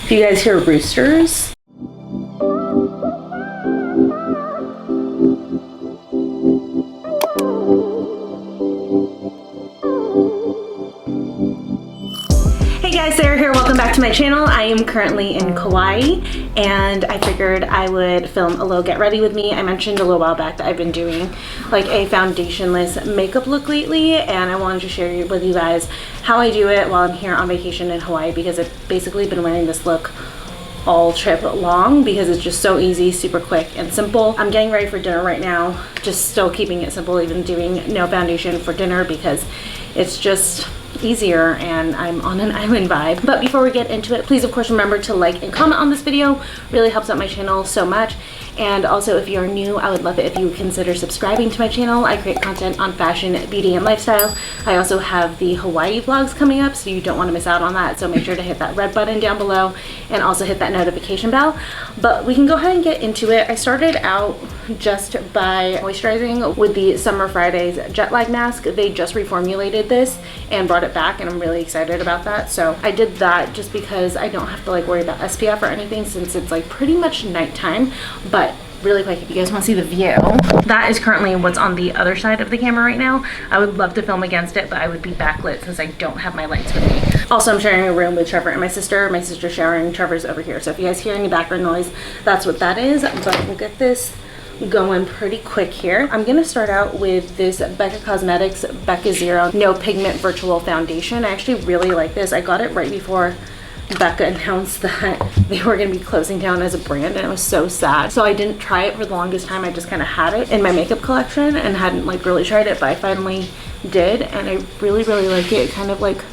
If you guys hear roosters, hey guys, Sarah here. Welcome back to my channel. I am currently in Kauai and I figured I would film a little get ready with me. I mentioned a little while back that I've been doing like a foundationless makeup look lately, and I wanted to share with you guys how I do it while I'm here on vacation in Hawaii, because I've basically been wearing this look all trip long because it's just so easy, super quick and simple. I'm getting ready for dinner right now, just still keeping it simple, even doing no foundation for dinner because it's just easier and I'm on an island vibe. But before we get into it, please of course remember to like and comment on this video. Really helps out my channel so much. And also, if you're new, I would love it if you would consider subscribing to my channel. I create content on fashion, beauty, and lifestyle. I also have the Hawaii vlogs coming up, so you don't want to miss out on that. So make sure to hit that red button down below and also hit that notification bell. But we can go ahead and get into it. I started out just by moisturizing with the Summer Fridays jet lag mask. They just reformulated this and brought it back, and I'm really excited about that. So I did that just because I don't have to like worry about SPF or anything, since it's like pretty much nighttime. But really quick, if you guys want to see the view, that is currently what's on the other side of the camera right now. I would love to film against it, but I would be backlit since I don't have my lights with me. Also, I'm sharing a room with Trevor and my sister. My sister's showering, Trevor's over here. So if you guys hear any background noise, that's what that is. But we'll get this going pretty quick here. I'm gonna start out with this Jaclyn Cosmetics Becca Zero No Pigment Virtual Foundation. I actually really like this. I got it right before Becca announced that they were going to be closing down as a brand, and I was so sad. So I didn't try it for the longest time. I just kind of had it in my makeup collection and hadn't like really tried it, but I finally did, and I really like it. It kind of like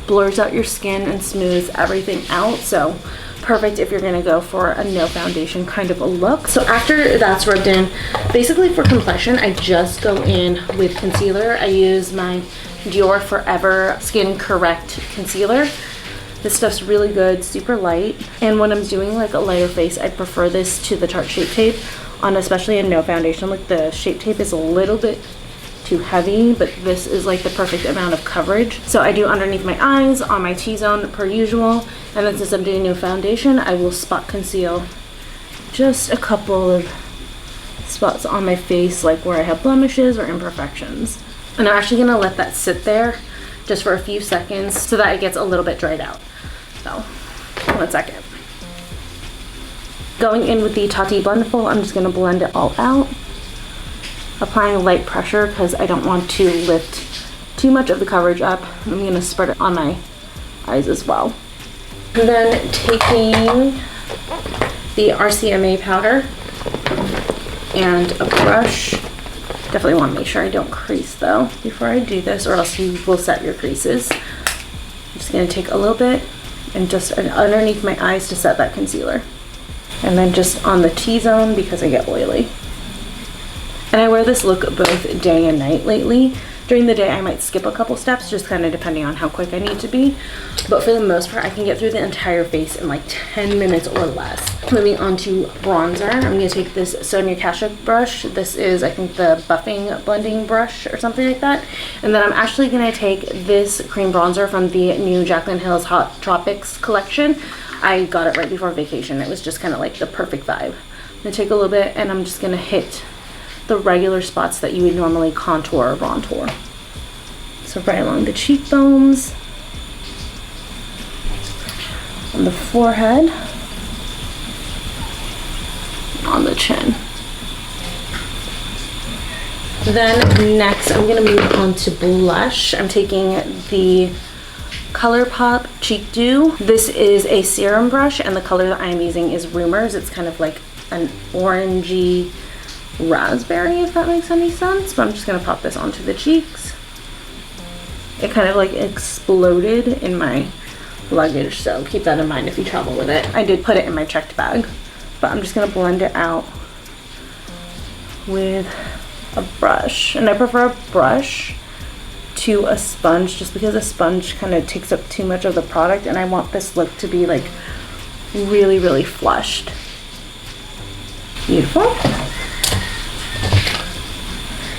blurs out your skin and smooths everything out. So perfect if you're going to go for a no foundation kind of a look. So after that's rubbed in, basically for complexion, I just go in with concealer. I use my Dior Forever Skin Correct concealer. This stuff's really good, super light. And when I'm doing like a lighter face, I prefer this to the Tarte Shape Tape on especially a no foundation. Like the Shape Tape is a little bit too heavy, but this is like the perfect amount of coverage. So I do underneath my eyes, on my T-zone per usual. And then since I'm doing no foundation, I will spot conceal just a couple of spots on my face, like where I have blemishes or imperfections. And I'm actually gonna let that sit there just for a few seconds so that it gets a little bit dried out. So, 1 second. Going in with the Tati Blendful, I'm just gonna blend it all out. Applying light pressure because I don't want to lift too much of the coverage up. I'm gonna spread it on my eyes as well. And then taking the RCMA powder and a brush. Definitely want to make sure I don't crease though before I do this, or else you will set your creases. I'm just going to take a little bit and just underneath my eyes to set that concealer. And then just on the T-zone because I get oily. And I wear this look both day and night lately. During the day I might skip a couple steps, just kind of depending on how quick I need to be. But for the most part, I can get through the entire face in like 10 minutes or less. Moving on to bronzer, I'm going to take this Sony brush. This is, I think, the buffing blending brush or something like that. And then I'm actually going to take this cream bronzer from the new Jaclyn Haute Tropics collection. I got it right before vacation. It was just kind of like the perfect vibe. I'm going to take a little bit and I'm just going to hit the regular spots that you would normally contour or bronzer. So right along the cheekbones, on the forehead, on the chin. Then next I'm going to move on to blush. I'm taking the ColourPop Cheek Dew. This is a serum brush, and the color that I'm using is Rumors. It's kind of like an orangey raspberry, if that makes any sense. But I'm just going to pop this onto the cheeks. It kind of like exploded in my luggage, so keep that in mind if you travel with it. I did put it in my checked bag, but I'm just going to blend it out with a brush. And I prefer a brush to a sponge just because a sponge kind of takes up too much of the product, and I want this look to be like really flushed. Beautiful.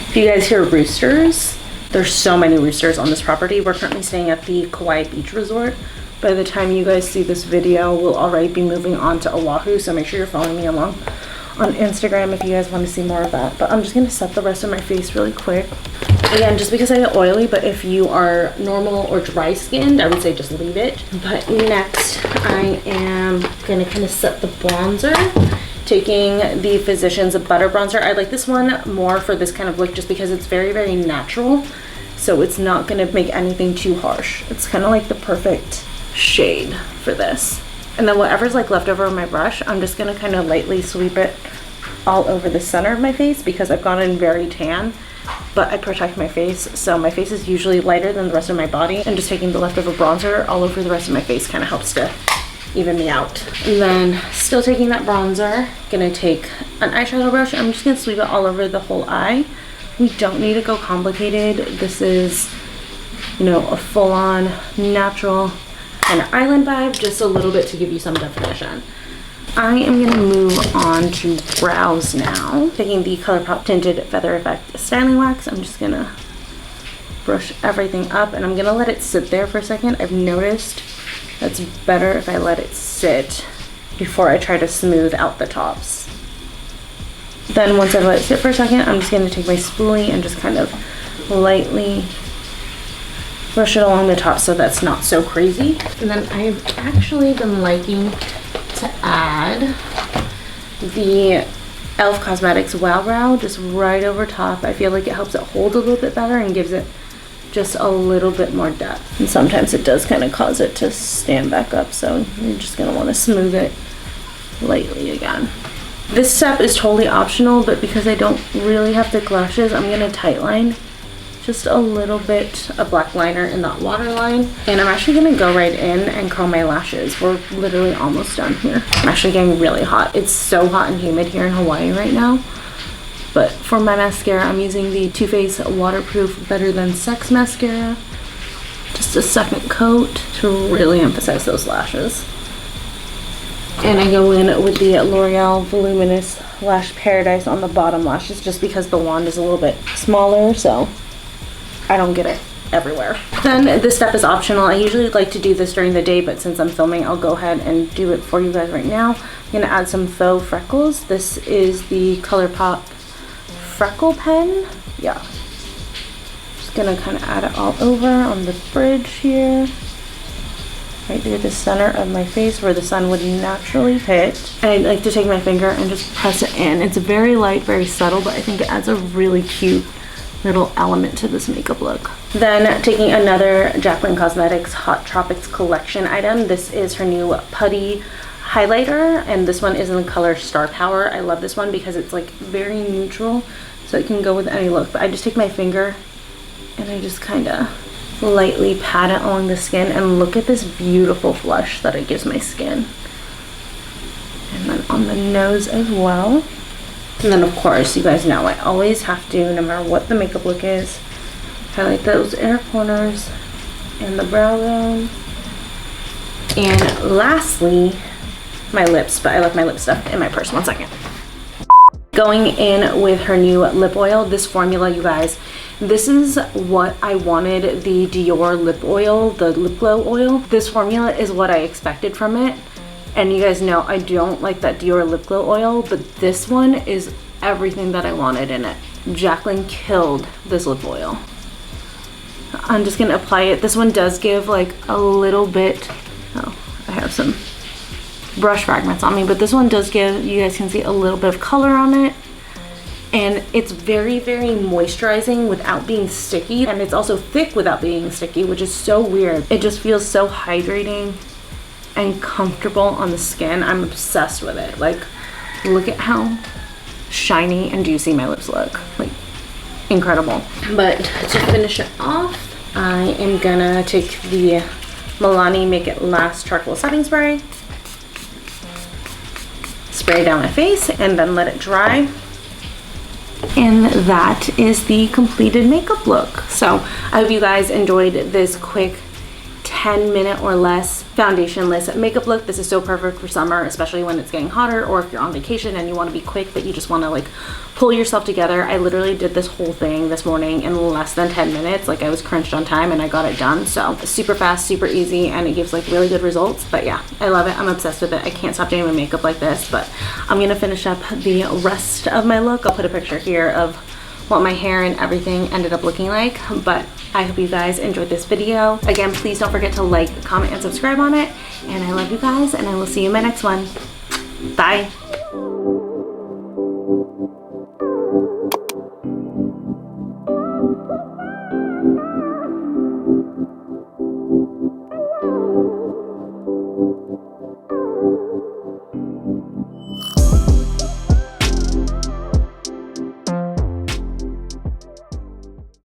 If you guys hear roosters, there's so many roosters on this property. We're currently staying at the Kauai Beach Resort, by the time you guys see this video, we'll already be moving on to Oahu, so make sure you're following me along on Instagram if you guys want to see more of that. But I'm just going to set the rest of my face really quick. Again, just because I get oily, but if you are normal or dry skinned, I would say just leave it. But next, I am going to kind of set the bronzer, taking the Physicians Butter Bronzer. I like this one more for this kind of look just because it's very, very natural. So it's not going to make anything too harsh. It's kind of like the perfect shade for this. And then whatever's like left over on my brush, I'm just going to kind of lightly sweep it all over the center of my face because I've gone in very tan, but I protect my face. So my face is usually lighter than the rest of my body, and just taking the leftover bronzer all over the rest of my face kind of helps to even me out. And then still taking that bronzer, gonna take an eyeshadow brush. I'm just gonna sweep it all over the whole eye. We don't need to go complicated. This is, you know, a full-on natural kind of island vibe, just a little bit to give you some definition. I am gonna move on to brows now. Taking the ColourPop Tinted Feather Effect Styling Wax, I'm just gonna brush everything up and I'm gonna let it sit there for a second. I've noticed that's better if I let it sit before I try to smooth out the tops. Then once I let it sit for a second, I'm just gonna take my spoolie and just kind of lightly brush it along the top so that's not so crazy. And then I've actually been liking to add the e.l.f. Cosmetics Wow Brow just right over top. I feel like it helps it hold a little bit better and gives it just a little bit more depth. And sometimes it does kind of cause it to stand back up, so you're just gonna want to smooth it lightly again. This step is totally optional, but because I don't really have thick lashes, I'm gonna tightline just a little bit of black liner in that waterline. And I'm actually gonna go right in and curl my lashes. We're literally almost done here. I'm actually getting really hot. It's so hot and humid here in Hawaii right now. But for my mascara, I'm using the Too Faced Waterproof Better Than Sex Mascara. Just a second coat to really emphasize those lashes. And I go in with the L'Oreal Voluminous Lash Paradise on the bottom lashes just because the wand is a little bit smaller, so I don't get it everywhere. Then this step is optional. I usually like to do this during the day, but since I'm filming, I'll go ahead and do it for you guys right now. I'm gonna add some faux freckles. This is the ColourPop Freckle Pen. Yeah. Just gonna kind of add it all over on the bridge here. Right through the center of my face where the sun would naturally hit. And I like to take my finger and just press it in. It's very light, very subtle, but I think it adds a really cute little element to this makeup look. Then taking another Jaclyn Cosmetics Haute Tropics collection item. This is her new putty highlighter, and this one is in the color Star Power. I love this one because it's like very neutral, so it can go with any look. But I just take my finger and I just kind of lightly pat it along the skin, and look at this beautiful flush that it gives my skin. And then on the nose as well. And then of course, you guys know I always have to, no matter what the makeup look is, highlight those inner corners and the brow bone. And lastly, my lips, but I left my lip stuff in my purse. 1 second. Going in with her new lip oil. This formula, you guys, this is what I wanted the Dior lip oil, the lip glow oil. This formula is what I expected from it. And you guys know I don't like that Dior lip glow oil, but this one is everything that I wanted in it. Jaclyn killed this lip oil. I'm just gonna apply it. This one does give like a little bit, oh, I have some brush fragments on me, but this one does give, you guys can see a little bit of color on it. And it's very, very moisturizing without being sticky. And it's also thick without being sticky, which is so weird. It just feels so hydrating and comfortable on the skin. I'm obsessed with it. Like, look at how shiny and juicy my lips look. Like, incredible. But to finish it off, I am gonna take the Milani Make It Last Charcoal Setting Spray. Spray down my face and then let it dry. And that is the completed makeup look. So I hope you guys enjoyed this quick 10-minute or less foundationless makeup look. This is so perfect for summer, especially when it's getting hotter, or if you're on vacation and you want to be quick but you just want to like pull yourself together. I literally did this whole thing this morning in less than 10 minutes. Like I was crunched on time and I got it done. So super fast, super easy, and it gives like really good results. But yeah, I love it. I'm obsessed with it. I can't stop doing my makeup like this, but I'm gonna finish up the rest of my look. I'll put a picture here of what my hair and everything ended up looking like. But I hope you guys enjoyed this video. Again, please don't forget to like, comment, and subscribe on it. And I love you guys, and I will see you in my next one. Bye.